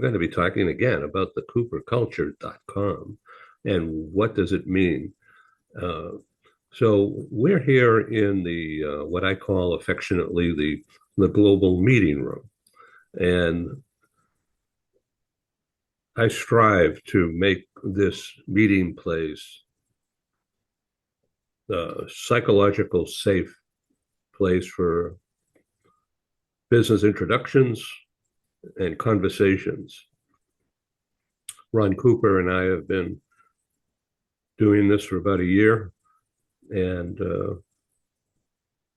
We're going to be talking again about the cooperculture.com and what does it mean. Uh, so we're here in the what I call affectionately the global meeting room, and I strive to make this meeting place a psychological safe place for business introductions and conversations. Ron Cooper and I have been doing this for about a year, and a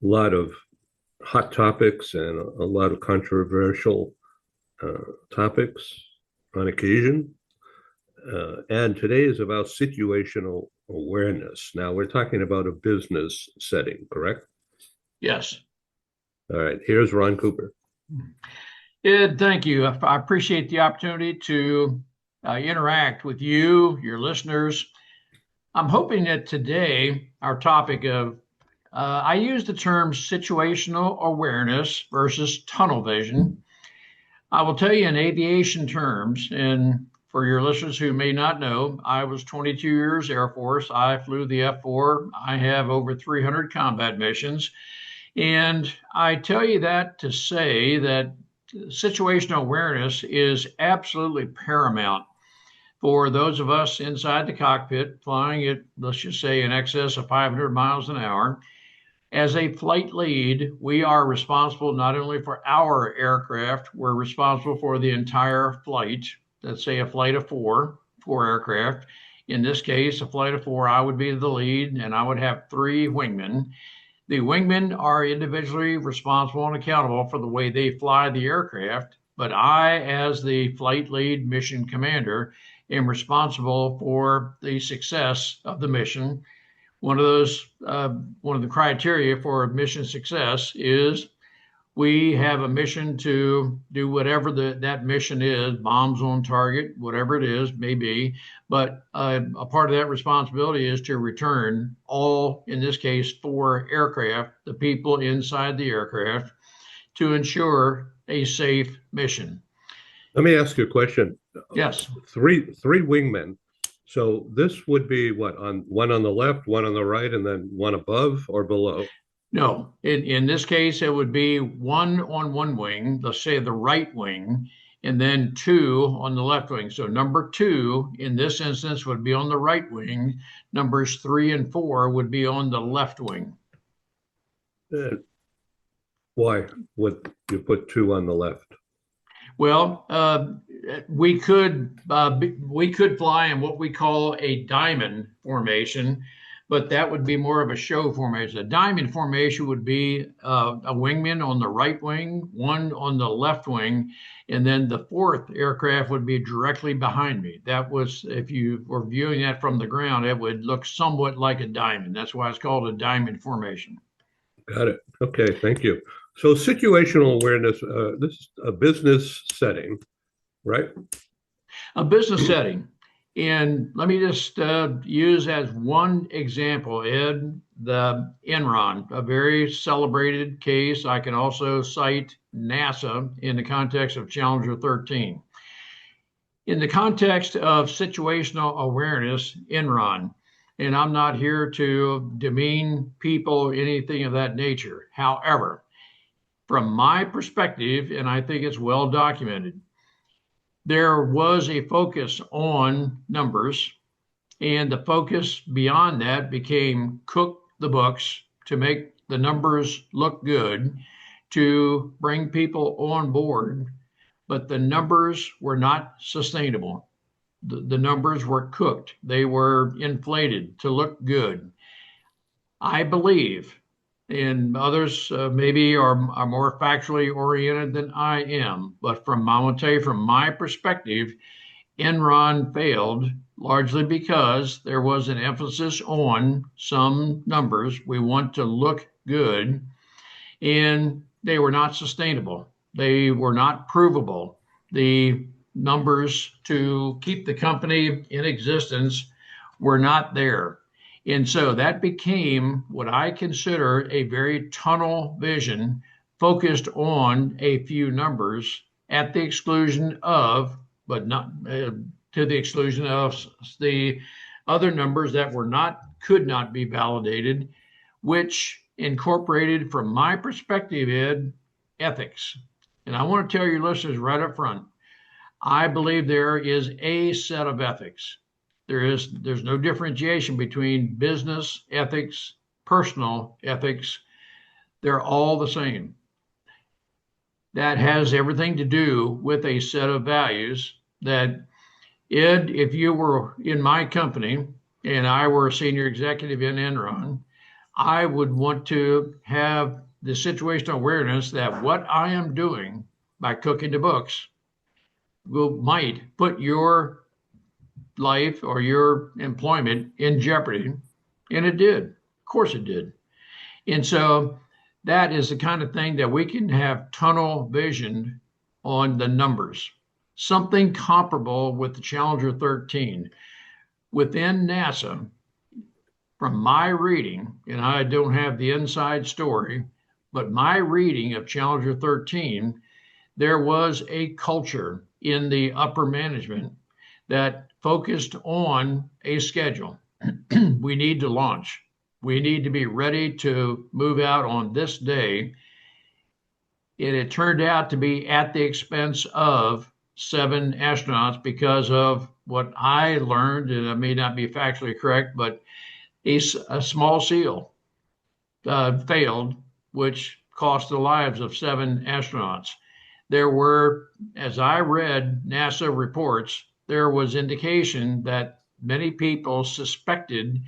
lot of hot topics and a lot of controversial topics on occasion. And today is about situational awareness. Now, we're talking about a business setting, correct? Yes. All right, here's Ron Cooper. Ed, thank you. I appreciate the opportunity to interact with you, your listeners. I'm hoping that today our topic of I use the term situational awareness versus tunnel vision. I will tell you in aviation terms, and for your listeners who may not know, I was 22 years Air Force. I flew the F-4. I have over 300 combat missions. And I tell you that to say that situational awareness is absolutely paramount for those of us inside the cockpit flying at, let's just say, in excess of 500 miles an hour. As a flight lead, we are responsible not only for our aircraft, we're responsible for the entire flight. Let's say a flight of four aircraft. In this case, a flight of four, I would be the lead and I would have three wingmen. The wingmen are individually responsible and accountable for the way they fly the aircraft, but I, as the flight lead mission commander, am responsible for the success of the mission. One of the criteria for mission success is we have a mission to do whatever that mission is, bombs on target, whatever it is, maybe. But a part of that responsibility is to return all, in this case, four aircraft, the people inside the aircraft, to ensure a safe mission. Let me ask you a question. Yes. Three wingmen. So this would be what, on one on the left, one on the right, and then one above or below? No, in this case, it would be one on one wing, let's say the right wing, and then two on the left wing. So number two in this instance would be on the right wing. Numbers three and four would be on the left wing. Why would you put two on the left? Well, we could fly in what we call a diamond formation, but that would be more of a show formation. A diamond formation would be a wingman on the right wing, one on the left wing, and then the fourth aircraft would be directly behind me. That was, if you were viewing that from the ground, it would look somewhat like a diamond. That's why it's called a diamond formation. Got it. Okay, thank you. So situational awareness, this is a business setting, right? A business setting. And let me just use as one example, Ed, the Enron, a very celebrated case. I can also cite NASA in the context of Challenger 13. In the context of situational awareness, Enron, and I'm not here to demean people, anything of that nature. However, from my perspective, and I think it's well documented, there was a focus on numbers, and the focus beyond that became cook the books to make the numbers look good, to bring people on board, but the numbers were not sustainable. The numbers were cooked, they were inflated to look good. I believe, and others maybe are more factually oriented than I am, but I will tell you from my perspective, Enron failed largely because there was an emphasis on some numbers. We want to look good, and they were not sustainable. They were not provable. The numbers to keep the company in existence were not there. And so that became what I consider a very tunnel vision focused on a few numbers at the exclusion of but not to the exclusion of the other numbers that could not be validated, which incorporated, from my perspective, Ed, ethics. And I want to tell your listeners right up front, I believe there is a set of ethics. There's no differentiation between business ethics, personal ethics. They're all the same. That has everything to do with a set of values that, Ed, if you were in my company and I were a senior executive in Enron, I would want to have the situational awareness that what I am doing by cooking the books might put your life or your employment in jeopardy. And it did. Of course it did. And so that is the kind of thing that we can have tunnel vision on the numbers. Something comparable with the Challenger 13. Within NASA, from my reading, and I don't have the inside story, but my reading of Challenger 13, there was a culture in the upper management that focused on a schedule. We need to launch. We need to be ready to move out on this day. And it turned out to be at the expense of 7 astronauts because of what I learned, and it may not be factually correct, but a small seal failed, which cost the lives of 7 astronauts. There were, as I read NASA reports, there was indication that many people suspected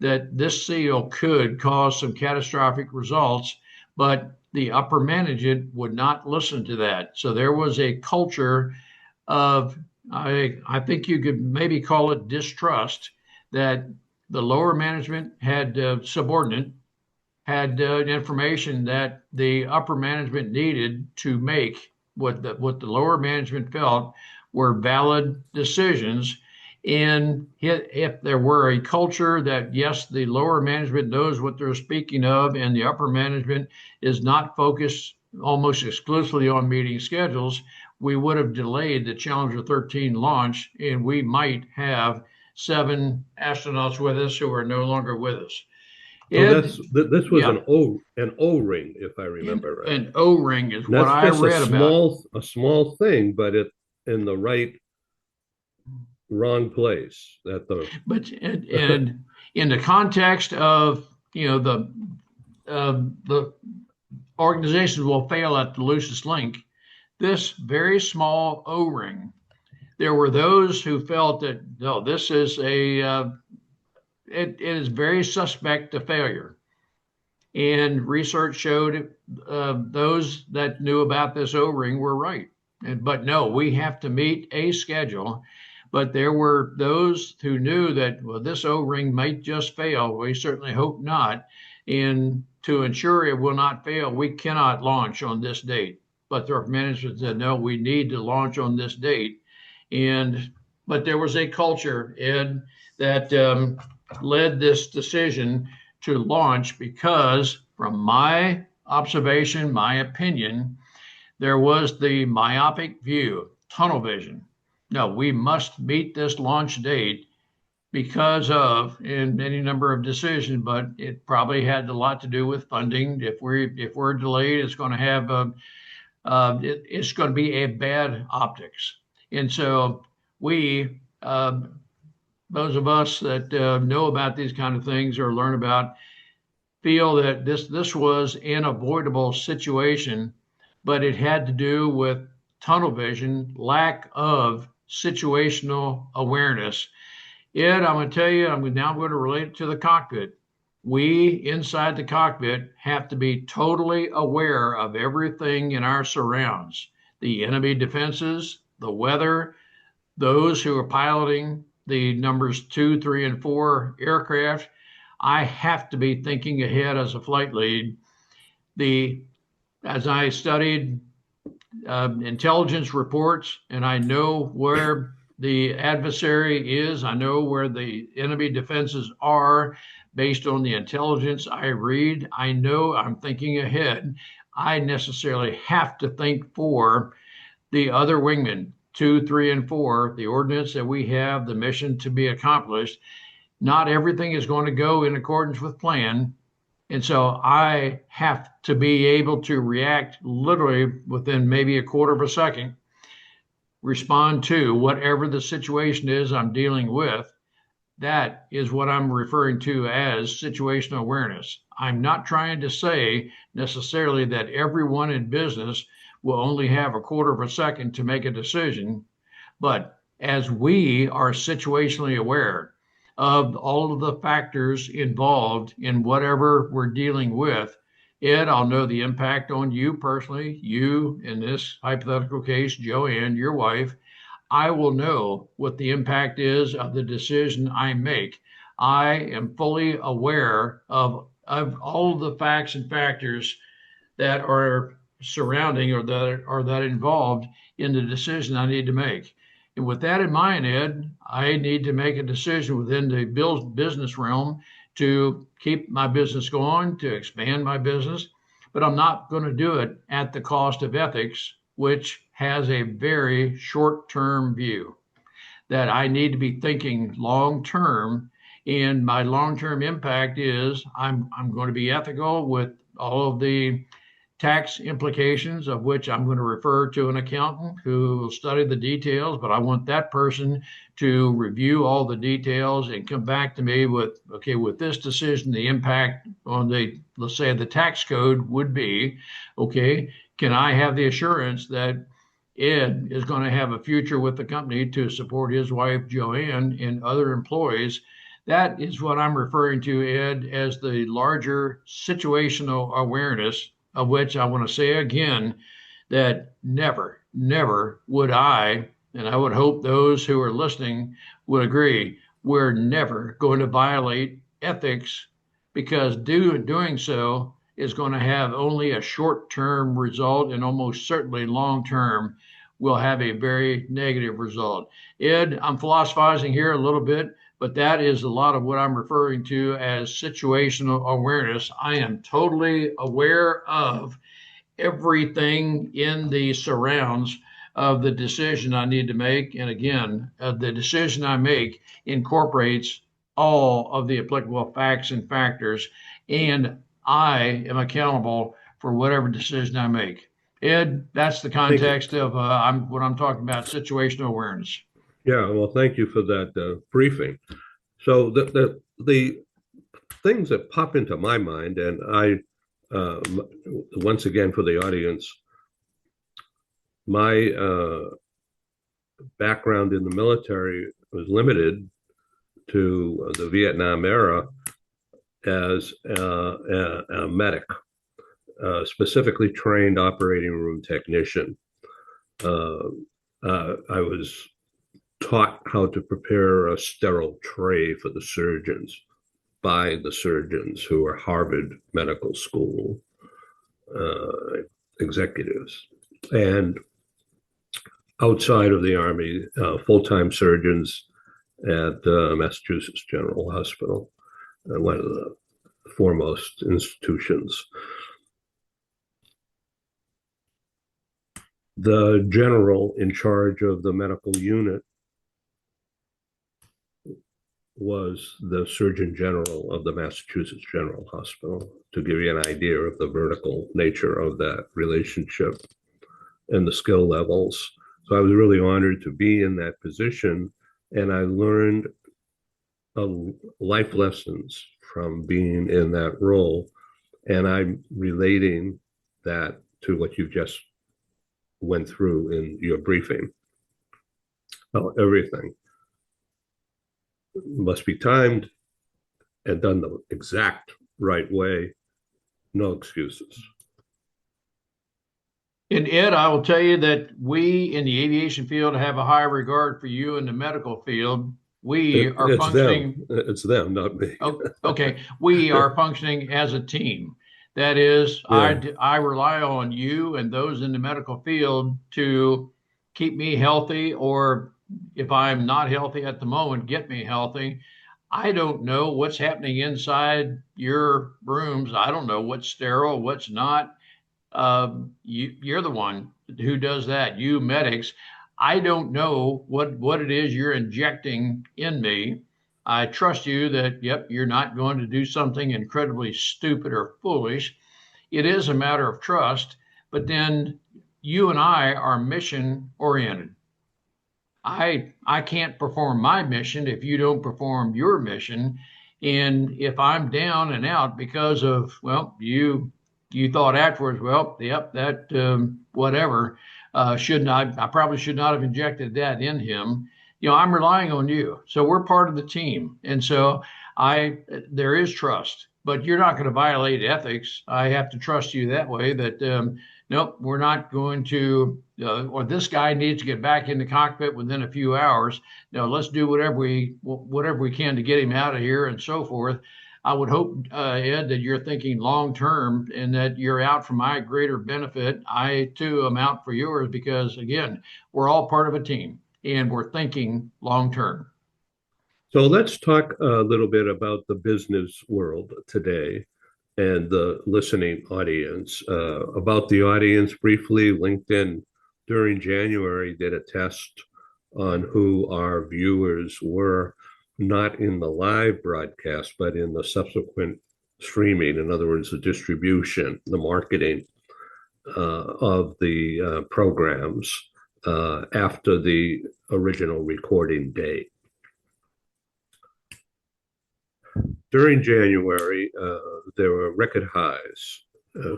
that this seal could cause some catastrophic results, but the upper management would not listen to that. So there was a culture of, I think you could maybe call it distrust, that the lower management had subordinate, had information that the upper management needed to make what the lower management felt were valid decisions. And if there were a culture that, yes, the lower management knows what they're speaking of, and the upper management is not focused almost exclusively on meeting schedules, we would have delayed the Challenger 13 launch, and we might have 7 astronauts with us who are no longer with us. So this was an O-ring, if I remember right. An O-ring is what I read about. A small thing, but it in the wrong place at the. But and in the context of the organizations will fail at the loosest link, this very small O-ring, there were those who felt that no, this is it is very suspect to failure. And research showed those that knew about this O-ring were right. But no, we have to meet a schedule. But there were those who knew that, well, this O-ring might just fail. We certainly hope not. And to ensure it will not fail, we cannot launch on this date. But their management said, no, we need to launch on this date. But there was a culture, Ed, that led this decision to launch because, from my observation, my opinion, there was the myopic view, tunnel vision. No, we must meet this launch date because of, in any number of decisions, but it probably had a lot to do with funding. If we're delayed, it's going to have it's going to be a bad optics. And so we, those of us that know about these kind of things or learn about, feel that this was an avoidable situation, but it had to do with tunnel vision, lack of situational awareness. Ed, I'm going to tell you, I'm now going to relate it to the cockpit. We inside the cockpit have to be totally aware of everything in our surrounds, the enemy defenses, the weather, those who are piloting the numbers 2, 3, and 4 aircraft. I have to be thinking ahead as a flight lead. As I studied intelligence reports, and I know where the adversary is, I know where the enemy defenses are based on the intelligence I read. I know I'm thinking ahead. I necessarily have to think for the other wingmen 2, 3, and 4, the ordinance that we have, the mission to be accomplished, not everything is going to go in accordance with plan. And so I have to be able to react literally within maybe a quarter of a second, respond to whatever the situation is I'm dealing with. That is what I'm referring to as situational awareness. I'm not trying to say necessarily that everyone in business will only have a quarter of a second to make a decision, but as we are situationally aware of all of the factors involved in whatever we're dealing with, Ed, I'll know the impact on you personally, you in this hypothetical case, Joanne, your wife. I will know what the impact is of the decision I make. I am fully aware of all of the facts and factors that are surrounding or that involved in the decision I need to make. And with that in mind, Ed, I need to make a decision within the business realm to keep my business going, to expand my business, but I'm not going to do it at the cost of ethics, which has a very short-term view that I need to be thinking long-term. And my long-term impact is I'm going to be ethical with all of the tax implications, of which I'm going to refer to an accountant who will study the details, but I want that person to review all the details and come back to me with, okay, with this decision, the impact on the, let's say, the tax code would be, okay, can I have the assurance that Ed is going to have a future with the company to support his wife, Joanne, and other employees? That is what I'm referring to, Ed, as the larger situational awareness, of which I want to say again that never, never would I, and I would hope those who are listening would agree, we're never going to violate ethics, because doing so is going to have only a short-term result, and almost certainly long-term will have a very negative result. Ed, I'm philosophizing here a little bit, but that is a lot of what I'm referring to as situational awareness. I am totally aware of everything in the surrounds of the decision I need to make. And again, the decision I make incorporates all of the applicable facts and factors, and I am accountable for whatever decision I make. Ed, that's the context of what I'm talking about, situational awareness. Yeah, well, thank you for that briefing. So the things that pop into my mind, and once again for the audience, my background in the military was limited to the Vietnam era as a medic, specifically trained operating room technician. I was taught how to prepare a sterile tray for the surgeons by the surgeons who were Harvard Medical School executives. And outside of the Army, full-time surgeons at Massachusetts General Hospital, one of the foremost institutions. The general in charge of the medical unit was the Surgeon General of the Massachusetts General Hospital, to give you an idea of the vertical nature of that relationship and the skill levels. So I was really honored to be in that position, and I learned life lessons from being in that role. And I'm relating that to what you just went through in your briefing. Well, everything must be timed and done the exact right way. No excuses. And Ed, I will tell you that we in the aviation field have a high regard for you in the medical field. We are It's functioning. It's them, not me. Okay, we are functioning as a team. That is, Yeah. I rely on you and those in the medical field to keep me healthy, or if I'm not healthy at the moment, get me healthy. I don't know what's happening inside your rooms. I don't know what's sterile, what's not. You're the one who does that. You medics, I don't know what it is you're injecting in me. I trust you that, yep, you're not going to do something incredibly stupid or foolish. It is a matter of trust, but then you and I are mission oriented. I can't perform my mission if you don't perform your mission. And if I'm down and out because of, well, you thought afterwards, well, yep, that whatever should not, I probably should not have injected that in him. You know, I'm relying on you. So we're part of the team. And so I there is trust, but you're not going to violate ethics. I have to trust you that way that nope, we're not going to, or this guy needs to get back in the cockpit within a few hours. No, let's do whatever we can to get him out of here and so forth. I would hope, Ed, that you're thinking long term and that you're out for my greater benefit. I too am out for yours because, again, we're all part of a team and we're thinking long term. So let's talk a little bit about the business world today and the listening audience. About the audience briefly, LinkedIn during January did a test on who our viewers were, not in the live broadcast, but in the subsequent streaming. In other words, the distribution, the marketing of the programs after the original recording date. During January, there were record highs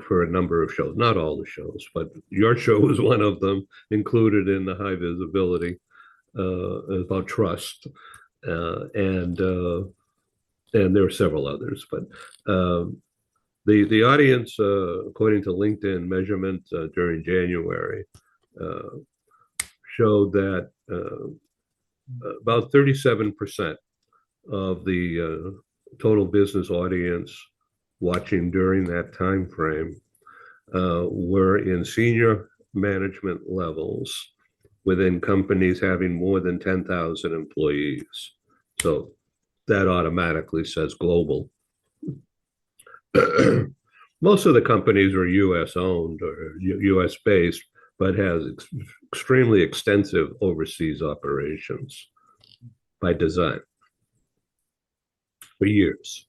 for a number of shows, not all the shows, but your show was one of them, included in the high visibility about trust, and there are several others. But the audience, according to LinkedIn measurement during January, showed that about 37% of the total business audience watching during that time frame were in senior management levels within companies having more than 10,000 employees. So that automatically says global. Most of the companies are US owned or US based, but has extremely extensive overseas operations by design for years.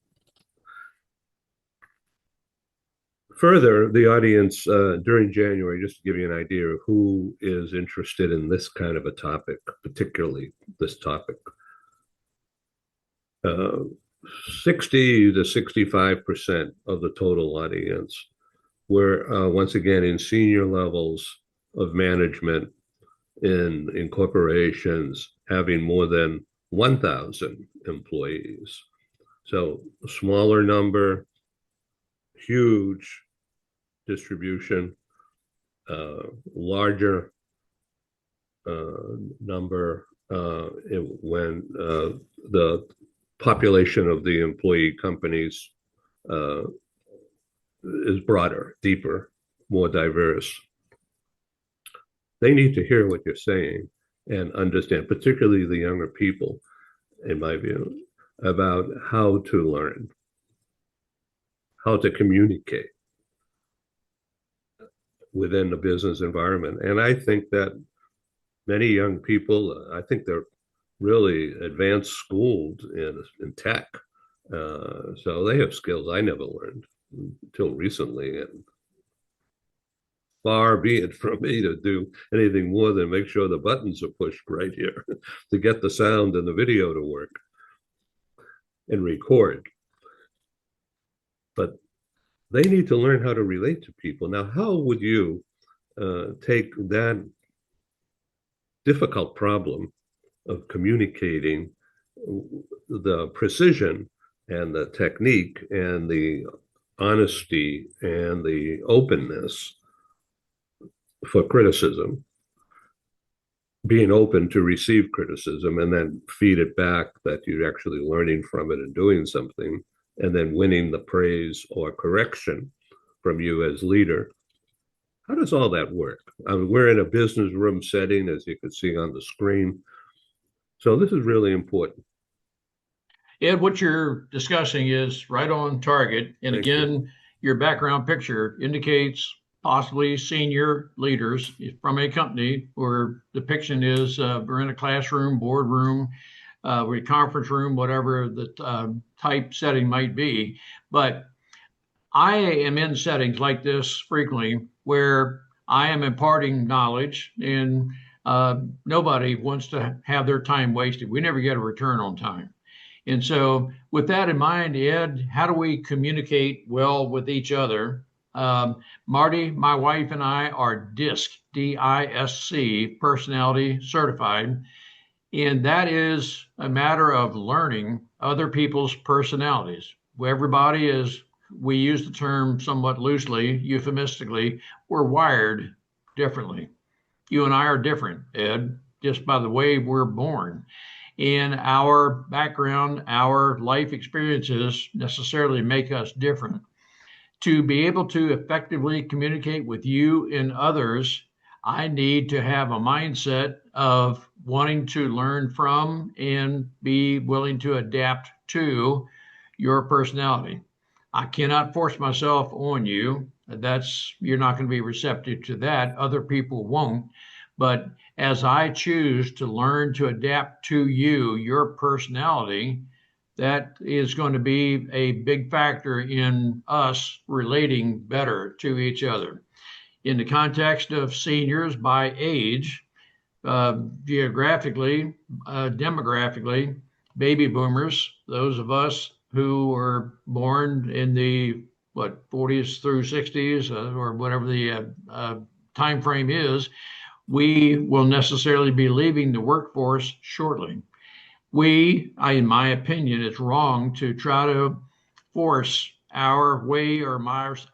Further, the audience during January, just to give you an idea of who is interested in this kind of a topic, particularly this topic, 60 to 65% of the total audience were once again in senior levels of management in corporations having more than 1,000 employees. So a smaller number, huge distribution, larger number when the population of the employee companies is broader, deeper, more diverse. They need to hear what you're saying and understand, particularly the younger people, in my view, about how to learn, how to communicate within the business environment. And I think that many young people, I think they're really advanced schooled in tech. So they have skills I never learned until recently. And far be it from me to do anything more than make sure the buttons are pushed right here to get the sound and the video to work and record. But they need to learn how to relate to people. Now, how would you take that difficult problem of communicating the precision and the technique and the honesty and the openness for criticism, being open to receive criticism and then feed it back that you're actually learning from it and doing something, and then winning the praise or correction from you as leader? How does all that work? I mean, we're in a business room setting, as you can see on the screen. So this is really important. Ed, what you're discussing is right on target. And Thank you. again, your background picture indicates possibly senior leaders from a company where depiction is we're in a classroom, boardroom, a conference room, whatever the type setting might be. But I am in settings like this frequently where I am imparting knowledge, and nobody wants to have their time wasted. We never get a return on time. And so, with that in mind, Ed, how do we communicate well with each other? Marty, my wife, and I are DISC, DISC, personality certified. And that is a matter of learning other people's personalities. Everybody is, we use the term somewhat loosely, euphemistically, we're wired differently. You and I are different, Ed, just by the way we're born. And our background, our life experiences necessarily make us different. To be able to effectively communicate with you and others, I need to have a mindset of wanting to learn from and be willing to adapt to your personality. I cannot force myself on you. You're not going to be receptive to that. Other people won't. But as I choose to learn to adapt to you, your personality, that is going to be a big factor in us relating better to each other. In the context of seniors by age, geographically, demographically, baby boomers, those of us who were born in the 40s through 60s or whatever the time frame is, we will necessarily be leaving the workforce shortly. In my opinion, it's wrong to try to force our way or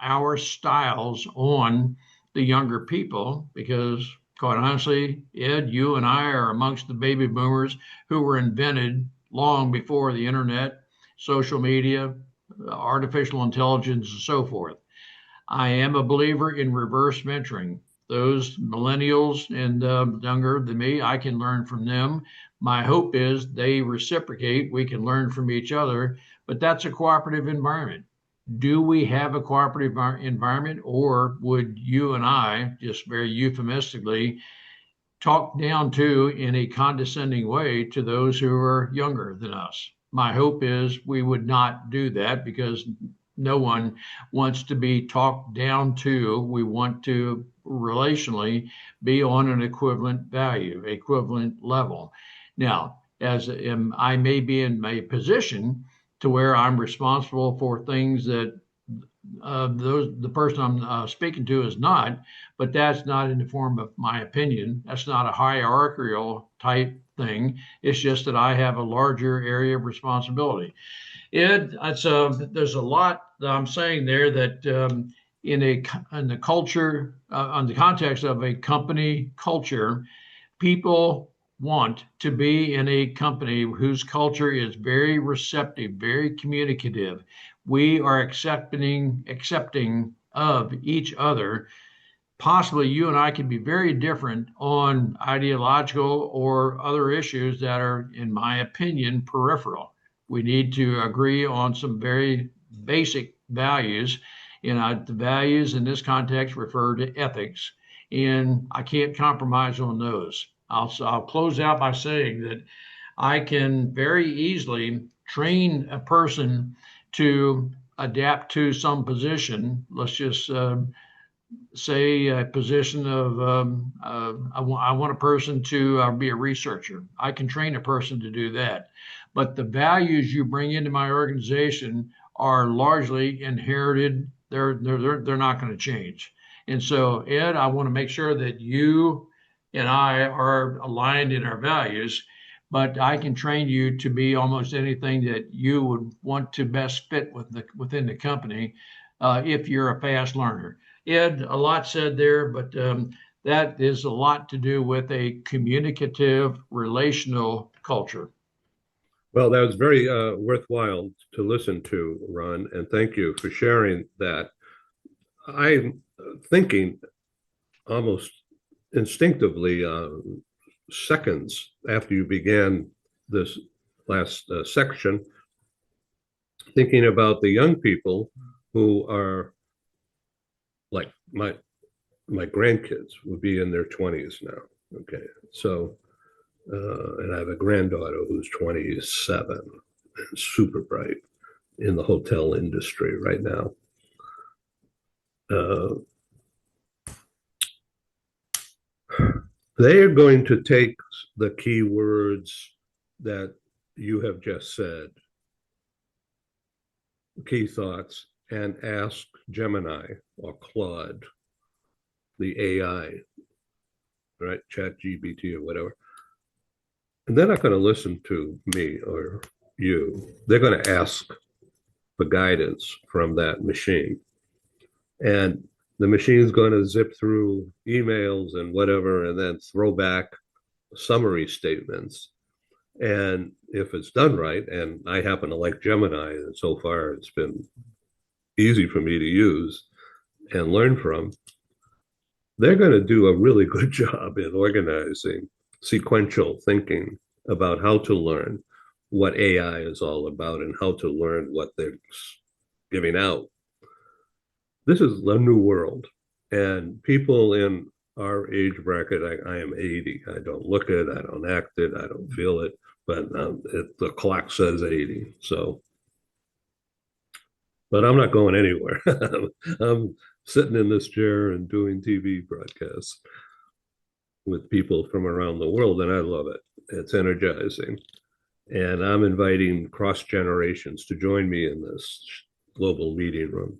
our styles on the younger people because, quite honestly, Ed, you and I are amongst the baby boomers who were invented long before the internet, social media, artificial intelligence, and so forth. I am a believer in reverse mentoring. Those millennials and younger than me, I can learn from them. My hope is they reciprocate. We can learn from each other, but that's a cooperative environment. Do we have a cooperative environment, or would you and I, just very euphemistically, talk down to in a condescending way to those who are younger than us? My hope is we would not do that because no one wants to be talked down to. We want to relationally be on an equivalent value, equivalent level. Now, I may be in a position to where I'm responsible for things that the person I'm speaking to is not, but that's not in the form of my opinion. That's not a hierarchical type thing. It's just that I have a larger area of responsibility. Ed, there's a lot that I'm saying there that in the culture, on the context of a company culture, people want to be in a company whose culture is very receptive, very communicative. We are accepting of each other. Possibly you and I can be very different on ideological or other issues that are, in my opinion, peripheral. We need to agree on some very basic values. The values in this context refer to ethics, and I can't compromise on those. I'll close out by saying that I can very easily train a person to adapt to some position. Let's just say a position of I want a person to be a researcher. I can train a person to do that, but the values you bring into my organization are largely inherited. They're not going to change. And so, Ed, I want to make sure that you and I are aligned in our values, but I can train you to be almost anything that you would want to best fit within the company if you're a fast learner. Ed, a lot said there, but that is a lot to do with a communicative, relational culture. Well, that was very worthwhile to listen to, Ron, and thank you for sharing that. I'm thinking almost instinctively seconds after you began this last section, thinking about the young people who are like my grandkids would be in their 20s now. Okay. So, and I have a granddaughter who's 27, super bright in the hotel industry right now. Uh, they are going to take the key words that you have just said, key thoughts, and ask Gemini or Claude, the AI, right? Chat GPT or whatever. And they're not going to listen to me or you. They're going to ask for guidance from that machine. And the machine's going to zip through emails and whatever, and then throw back summary statements. And if it's done right, and I happen to like Gemini, and so far it's been easy for me to use and learn from, they're going to do a really good job in organizing sequential thinking about how to learn what AI is all about and how to learn what they're giving out. This is the new world. And people in our age bracket, I am 80. I don't look it, I don't act it, I don't feel it, but the clock says 80. So, but I'm not going anywhere. I'm sitting in this chair and doing TV broadcasts with people from around the world, and I love it. It's energizing. And I'm inviting cross generations to join me in this global meeting room.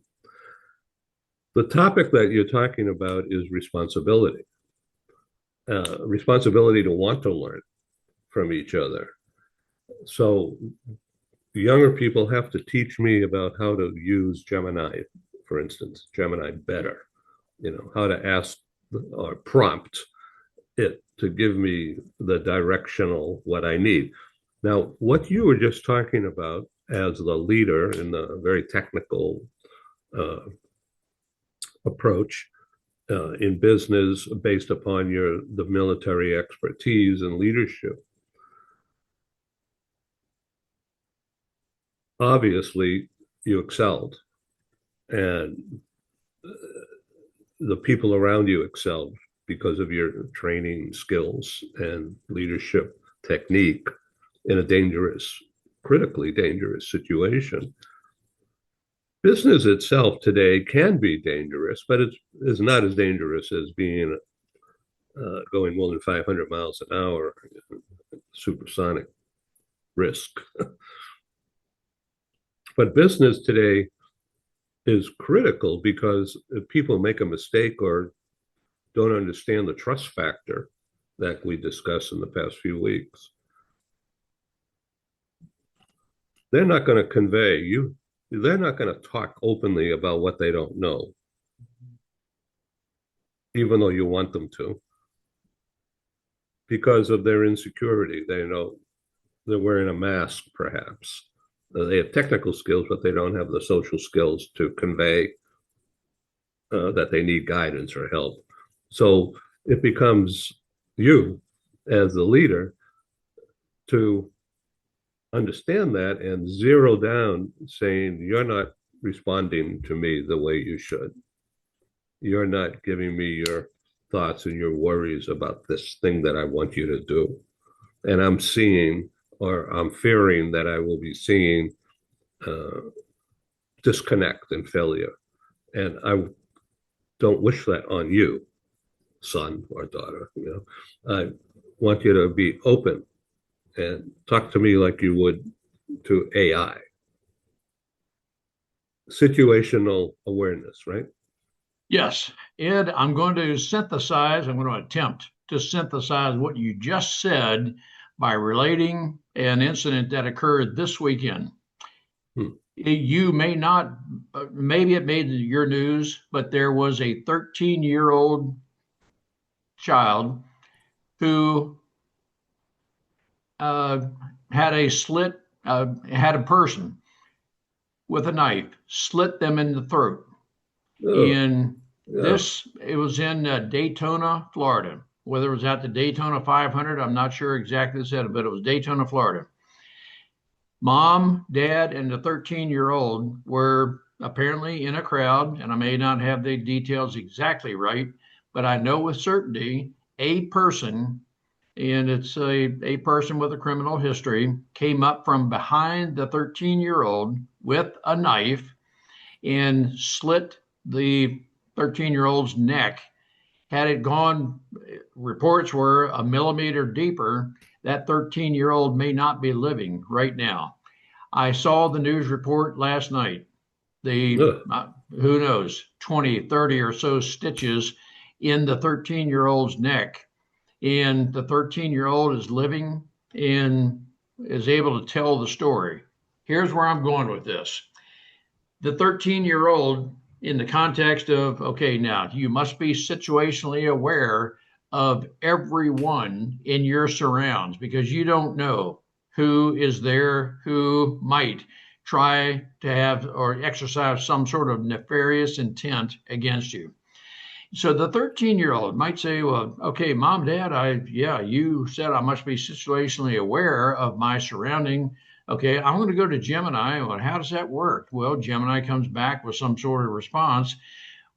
The topic that you're talking about is responsibility. Responsibility to want to learn from each other. So younger people have to teach me about how to use Gemini, for instance, Gemini better, how to ask or prompt it to give me the directional what I need. Now, what you were just talking about as the leader in the very technical approach in business based upon the military expertise and leadership, obviously you excelled, and the people around you excelled because of your training skills and leadership technique in a dangerous, critically dangerous situation. Business itself today can be dangerous, but it is not as dangerous as being going more than 500 miles an hour, supersonic risk. But business today is critical because if people make a mistake or don't understand the trust factor that we discussed in the past few weeks, they're not going to convey you. They're not going to talk openly about what they don't know, even though you want them to, because of their insecurity. They know they're wearing a mask, perhaps. They have technical skills, but they don't have the social skills to convey that they need guidance or help. So it becomes you as the leader to understand that and zero down, saying, you're not responding to me the way you should. You're not giving me your thoughts and your worries about this thing that I want you to do. And I'm seeing, or I'm fearing that I will be seeing disconnect and failure. And I don't wish that on you, son or daughter. I want you to be open and talk to me like you would to AI. Situational awareness, right? Yes. Ed, I'm going to attempt to synthesize what you just said by relating an incident that occurred this weekend. You may not, maybe it made your news, but there was a 13-year-old child who had a person with a knife slit them in the throat. It was in Daytona, Florida. Whether it was at the Daytona 500, I'm not sure exactly said, but it was Daytona, Florida. Mom, dad, and the 13-year-old were apparently in a crowd, and I may not have the details exactly right, but I know with certainty a person, and it's a person with a criminal history, came up from behind the 13-year-old with a knife and slit the 13-year-old's neck. Had it gone, reports were a millimeter deeper, that 13-year-old may not be living right now. I saw the news report last night. The Ugh. who knows, 20, 30 or so stitches in the 13-year-old's neck. And the 13-year-old is living and is able to tell the story. Here's where I'm going with this. The 13-year-old, in the context of, okay, now you must be situationally aware of everyone in your surrounds because you don't know who is there, who might try to have or exercise some sort of nefarious intent against you. So the 13-year-old might say, well, okay, mom, dad, you said I must be situationally aware of my surrounding. Okay, I'm going to go to Gemini. Well, how does that work? Well, Gemini comes back with some sort of response.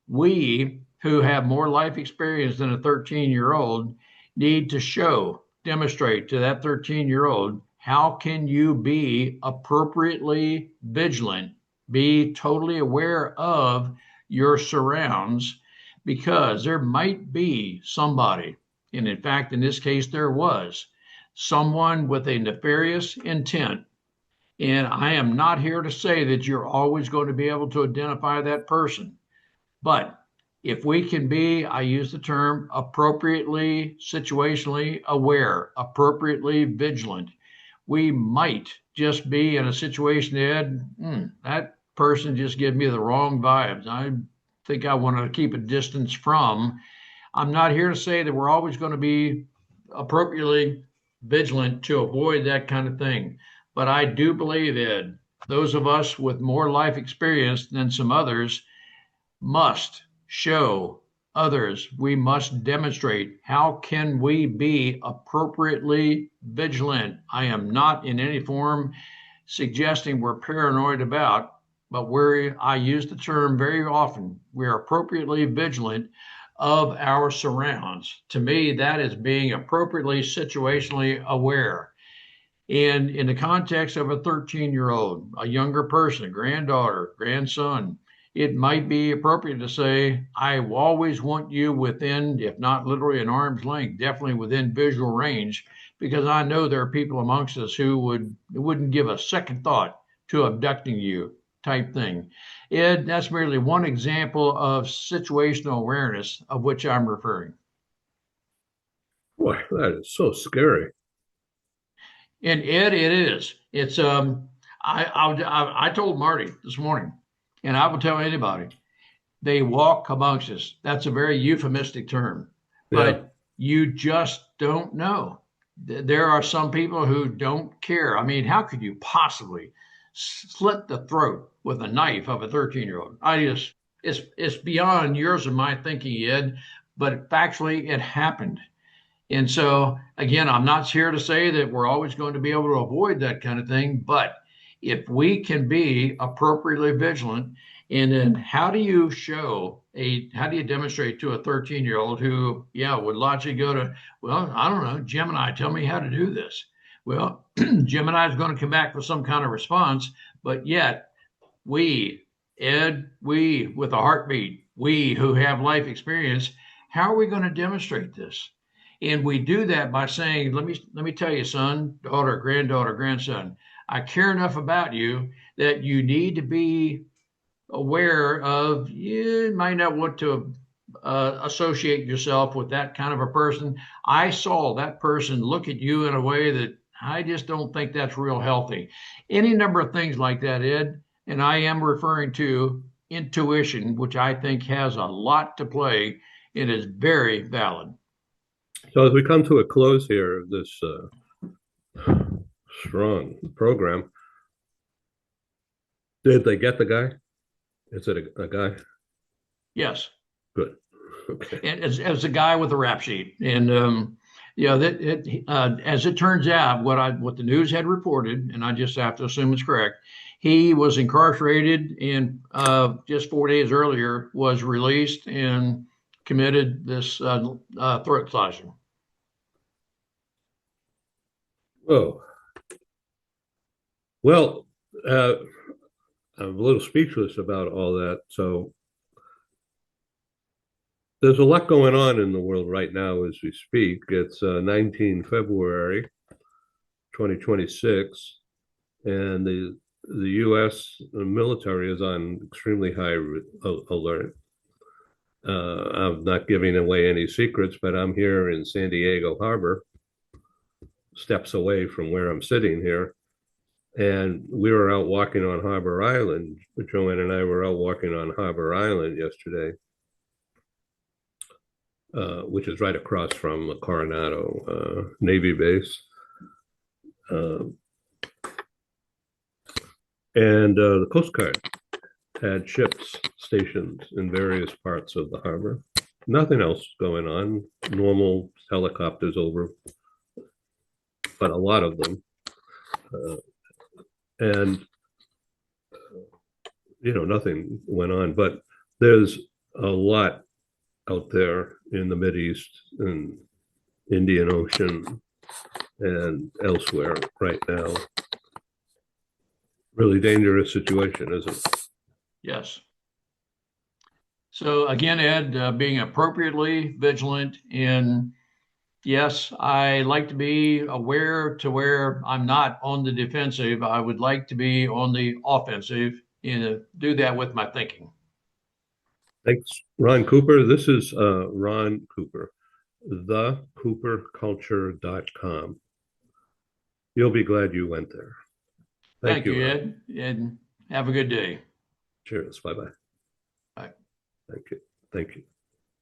We who have more life experience than a 13-year-old need to demonstrate to that 13-year-old, how can you be appropriately vigilant, be totally aware of your surrounds, because there might be somebody, and in fact, in this case, there was someone with a nefarious intent. And I am not here to say that you're always going to be able to identify that person. But if we can be, I use the term, appropriately situationally aware, appropriately vigilant, we might just be in a situation that person just gives me the wrong vibes. I think I want to keep a distance from. I'm not here to say that we're always going to be appropriately vigilant to avoid that kind of thing. But I do believe, Ed, those of us with more life experience than some others must show others. We must demonstrate how can we be appropriately vigilant. I am not in any form suggesting we're paranoid about, but I use the term very often. We're appropriately vigilant of our surrounds. To me, that is being appropriately situationally aware. And in the context of a 13-year-old, a younger person, a granddaughter, grandson, it might be appropriate to say, I always want you within, if not literally an arm's length, definitely within visual range, because I know there are people amongst us who wouldn't give a second thought to abducting you, type thing. Ed, that's merely one example of situational awareness of which I'm referring. Boy, that is so scary. And Ed, it is. It's I told Marty this morning, and I will tell anybody, they walk amongst us. That's a very euphemistic term, Yeah. but you just don't know. There are some people who don't care. I mean, how could you possibly slit the throat with a knife of a 13-year-old? It's beyond yours and my thinking, Ed, but factually it happened. And so, again, I'm not here to say that we're always going to be able to avoid that kind of thing, but if we can be appropriately vigilant, and then how do you demonstrate to a 13-year-old who, would logically go to, well, I don't know, Gemini, tell me how to do this. Well, Gemini is going to come back with some kind of response, but yet Ed, we with a heartbeat, we who have life experience, how are we going to demonstrate this? And we do that by saying, let me tell you, son, daughter, granddaughter, grandson, I care enough about you that you need to be aware of, you might not want to associate yourself with that kind of a person. I saw that person look at you in a way that I just don't think that's real healthy. Any number of things like that, Ed, and I am referring to intuition, which I think has a lot to play and is very valid. So as we come to a close here of this strong program, did they get the guy? Is it a guy? Yes. Good. Okay. And as a guy with a rap sheet, and as it turns out, what the news had reported, and I just have to assume it's correct, he was incarcerated and just 4 days earlier was released and committed this threat slashing? Oh, well, I'm a little speechless about all that. So there's a lot going on in the world right now as we speak. It's 19 February 2026, and the U.S. military is on extremely high alert. I'm not giving away any secrets, but I'm here in San Diego Harbor, steps away from where I'm sitting here. And we were out walking on Harbor Island. Joanne and I were out walking on Harbor Island yesterday, which is right across from the Coronado Navy base. And the Coast Guard had ships stationed in various parts of the harbor. Nothing else going on. Normal helicopters over, but a lot of them. And nothing went on. But there's a lot out there in the Mideast and Indian Ocean and elsewhere right now. Really dangerous situation, isn't it? Yes. So again, Ed, being appropriately vigilant in, yes, I like to be aware to where I'm not on the defensive. I would like to be on the offensive and do that with my thinking. Thanks, Ron Cooper. This is Ron Cooper, thecooperculture.com. You'll be glad you went there. Thank you, Ron. Ed, and have a good day. Cheers. Bye-bye. Bye. Thank you. Thank you.